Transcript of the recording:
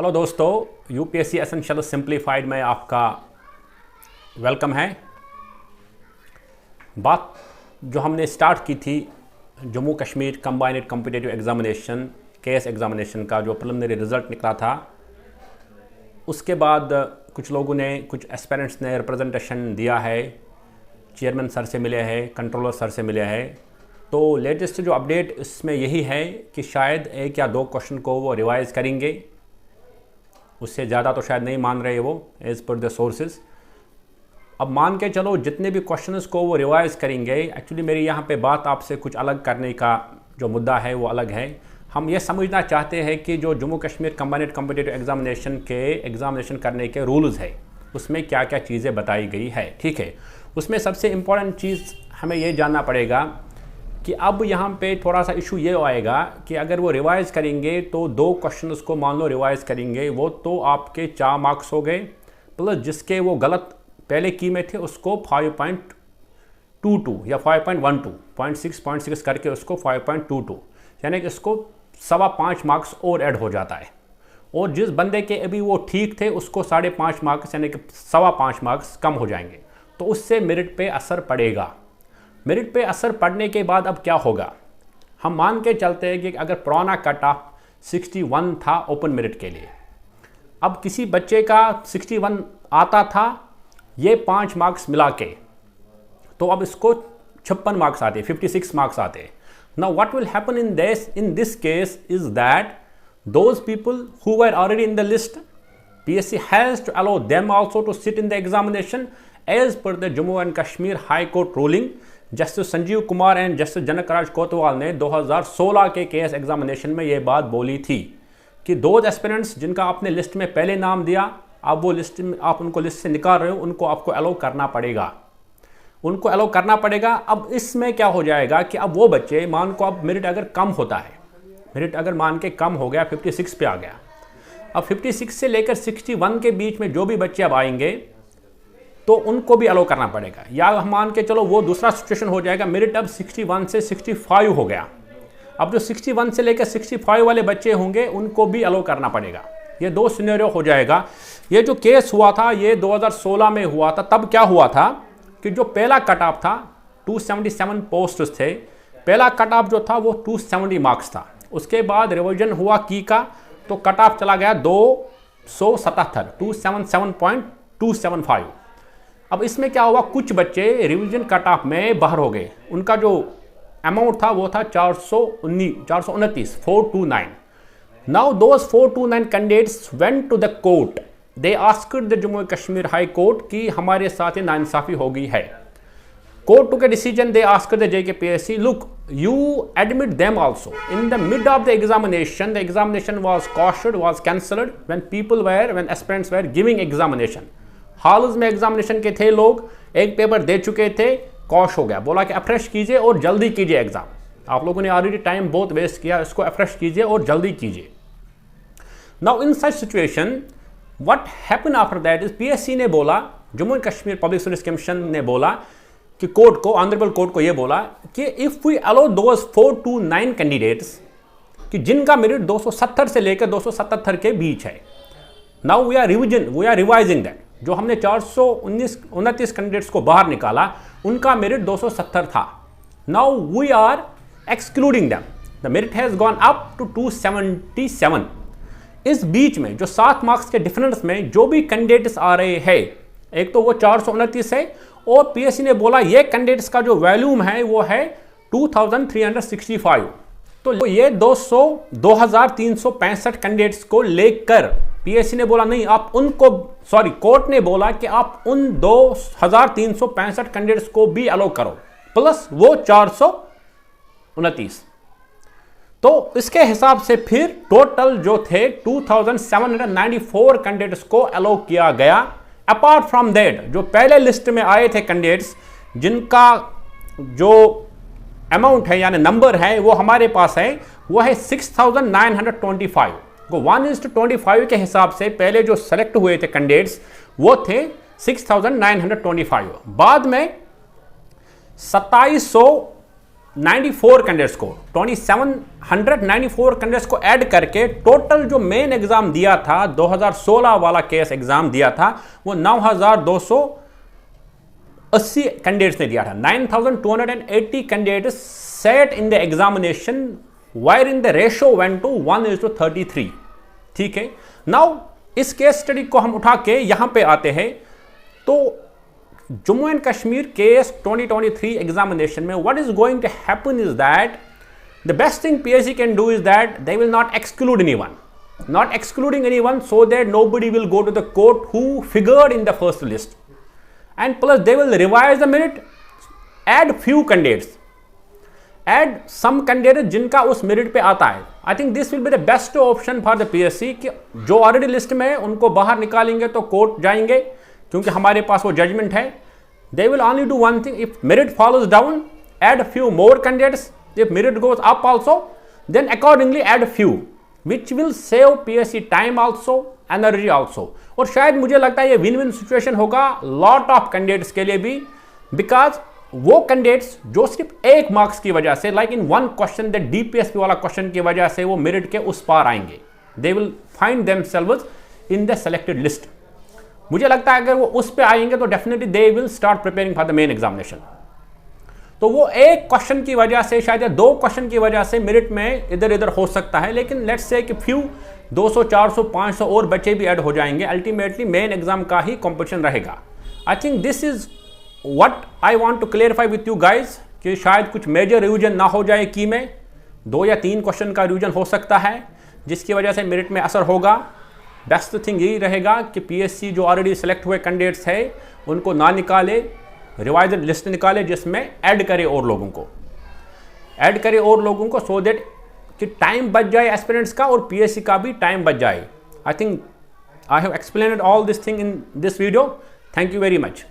Hello दोस्तों, UPSC essential simplified में आपका वेलकम है। बात जो हमने स्टार्ट की थी Jammu Kashmir combined competitive examination case examination का जो प्रिलिमिनरी रिज़ल्ट निकला था, उसके बाद कुछ लोगों ने, कुछ एस्पिरेंट्स ने रिप्रेजेंटेशन दिया है, चेयरमैन सर से मिले हैं, कंट्रोलर सर से मिले हैं। तो लेटेस्ट जो अपडेट इसमें यही है कि शायद एक या दो क्वेश्चन को वो रिवाइज़ करेंगे, उससे ज़्यादा तो शायद नहीं मान रहे वो एज़ पर द सोर्सेज। अब मान के चलो जितने भी क्वेश्चंस को वो रिवाइज़ करेंगे। एक्चुअली मेरी यहाँ पे बात आपसे कुछ अलग करने का जो मुद्दा है वो अलग है। हम ये समझना चाहते हैं कि जो Jammu Kashmir combined competitive examination के एग्जामिनेशन करने के रूल्स है उसमें क्या क्या चीज़ें बताई गई है। ठीक है, उसमें सबसे इम्पॉर्टेंट चीज़ हमें ये जानना पड़ेगा कि अब यहाँ पे थोड़ा सा इशू ये आएगा कि अगर वो रिवाइज़ करेंगे तो दो क्वेश्चंस को मान लो रिवाइज़ करेंगे, वो तो आपके 4 मार्क्स हो गए, प्लस जिसके वो गलत पहले की में थे उसको 5.22 या 5.12 0.6 करके उसको 5.22, यानी कि इसको 5.25 मार्क्स और ऐड हो जाता है। और जिस बंदे के अभी वो ठीक थे उसको 5.5 मार्क्स यानी कि 5.25 मार्क्स कम हो जाएंगे। तो उससे मेरिट पे असर पड़ेगा। मेरिट पे असर पड़ने के बाद अब क्या होगा, हम मान के चलते हैं कि अगर पुराना कट ऑफ 61 था ओपन मेरिट के लिए, अब किसी बच्चे का 61 आता था, ये 5 मार्क्स मिला के, तो अब इसको 56 मार्क्स आते, 56 मार्क्स आते। Now what will happen in this case is that those people who were already in the list, PSC has to allow them also to sit in the examination as per the Jammu and Kashmir high court ruling. Justice Sanjeev Kumar and justice Janakraj Kotwal ने 2016 के case examination में ये बात बोली थी कि दो aspirants जिनका आपने लिस्ट में पहले नाम दिया, अब वो लिस्ट में आप उनको लिस्ट से निकाल रहे हो, उनको आपको अलाउ करना पड़ेगा, उनको अलाउ करना पड़ेगा। अब इसमें क्या हो जाएगा कि अब वो बच्चे मान को अब मेरिट अगर कम होता है, मेरिट अगर मान के कम हो गया 56 पे आ गया, अब 56 से लेकर 61 के बीच में जो भी बच्चे अब आएंगे तो उनको भी अलाउ करना पड़ेगा। या हम मान के चलो वो दूसरा सिचुएशन हो जाएगा, मेरिट अब 61 से 65 हो गया, अब जो 61 से लेकर 65 वाले बच्चे होंगे उनको भी अलाउ करना पड़ेगा। ये दो सिनेरियो हो जाएगा। ये जो केस हुआ था ये 2016 में हुआ था। तब क्या हुआ था कि जो पहला कट ऑफ था 277 पोस्ट थे, पहला कट ऑफ जो था वो 270 मार्क्स था। उसके बाद रिविजन हुआ की का तो कट ऑफ चला गया 277, 277.275। अब इसमें क्या हुआ, कुछ बच्चे रिवीजन कट ऑफ में बाहर हो गए, उनका जो अमाउंट था वो था 429 429। Now those 429 candidates went to the court, they asked the Jammu Kashmir high court कि हमारे साथ ये नाइंसाफी हो गई है। Court took a decision, they asked the JK PSC, look, you admit them also. In the mid of the examination was cautioned, was cancelled when aspirants were giving examination. Halls में examination के थे लोग, एक paper दे चुके थे, cosh हो गया, बोला कि अफ्रेश कीजिए और जल्दी कीजिए एग्जाम, आप लोगों ने ऑलरेडी टाइम बहुत वेस्ट किया, इसको अफ्रेश कीजिए और जल्दी कीजिए। Now in such situation what happen after that is PSC ने बोला, Jammu and Kashmir public service commission ने बोला कि कोर्ट को, ऑनरेबल कोर्ट को ये बोला कि if we allow those 429 candidates कि जिनका मेरिट 270 से लेकर 277 के बीच है, now we are revising that. जो हमने 429 कैंडिडेट्स को बाहर निकाला उनका मेरिट 270 था। Now we are excluding them, the merit has gone up to 277। इस बीच में जो 7 मार्क्स के डिफरेंस में जो भी कैंडिडेट्स आ रहे हैं, एक तो वो 429 है और PSC ने बोला ये कैंडिडेट्स का जो वॉल्यूम है वो है 2365। तो ये 2365 कैंडिडेट्स को लेकर PSC ने बोला नहीं, आप उनको, सॉरी कोर्ट ने बोला कि आप उन 2365 कैंडिडेट्स को भी अलाउ करो प्लस वो 429। तो इसके हिसाब से फिर टोटल जो थे 2794 कैंडिडेट्स को अलाउ किया गया। अपार्ट फ्रॉम दैट जो पहले लिस्ट में आए थे कैंडिडेट्स जिनका जो अमाउंट है यानी नंबर है वो हमारे पास है, वो है 6925 को 1:25 के हिसाब से पहले जो सेलेक्ट हुए थे कैंडिडेट्स वो थे 6925। बाद में 2700 94 कैंडिडेट्स को 2794 कैंडिडेट्स को ऐड करके टोटल जो मेन एग्जाम दिया था 2016 वाला केएस एग्जाम दिया था वो 9280 कैंडिडेट्स ने दिया था। 9280 candidates sat in the examination wherein the ratio रेशो वेंट टू 1:33। ठीक है, नाउ इस केस स्टडी को हम उठा के यहां पे आते हैं तो Jammu and Kashmir KS 2023 examination में what is going to happen is that the best thing PSC can do is that they will not exclude anyone so that nobody will go to the court who figured in the first list, and plus they will revise the merit, add few candidates, add some candidates जिनका उस merit पे आता है। आई think this will be the best option for the PSC कि जो already list में है उनको बाहर निकालेंगे तो कोर्ट जाएंगे क्योंकि हमारे पास वो जजमेंट है। They will only do one thing, if merit follows down add few more candidates, if merit goes up also then accordingly add few, which will save PSC time also, energy also। और शायद मुझे लगता है ये win win situation होगा lot of candidates के लिए भी, बिकॉज वो कैंडिडेट्स जो सिर्फ एक मार्क्स की वजह से like in one question the DPSP वाला क्वेश्चन की वजह से वो मेरिट के उस पार आएंगे, they will find themselves in the selected list. मुझे लगता है अगर वो उस पे आएंगे तो definitely they will start preparing for the main examination. तो वो एक क्वेश्चन की वजह से शायद या दो क्वेश्चन की वजह से मेरिट में इधर इधर हो सकता है, लेकिन लेट्स से कि फ्यू 200 400 500 और बच्चे भी ऐड हो जाएंगे, अल्टीमेटली मेन एग्जाम का ही कंपटीशन रहेगा। I think this is what I want to clarify with you guys कि शायद कुछ मेजर रिवीजन ना हो जाए की में 2 या 3 क्वेश्चन का रिवीजन हो सकता है जिसकी वजह से मेरिट में असर होगा। बेस्ट थिंग यही रहेगा कि पीएससी जो ऑलरेडी सेलेक्ट हुए कैंडिडेट्स है उनको ना निकाले, रिवाइजड लिस्ट निकाले जिसमें ऐड करे और लोगों को सो दैट कि टाइम बच जाए एस्पिरेंट्स का और पीएससी का भी टाइम बच जाए। I think I have explained all this thing in this video. Thank you very much.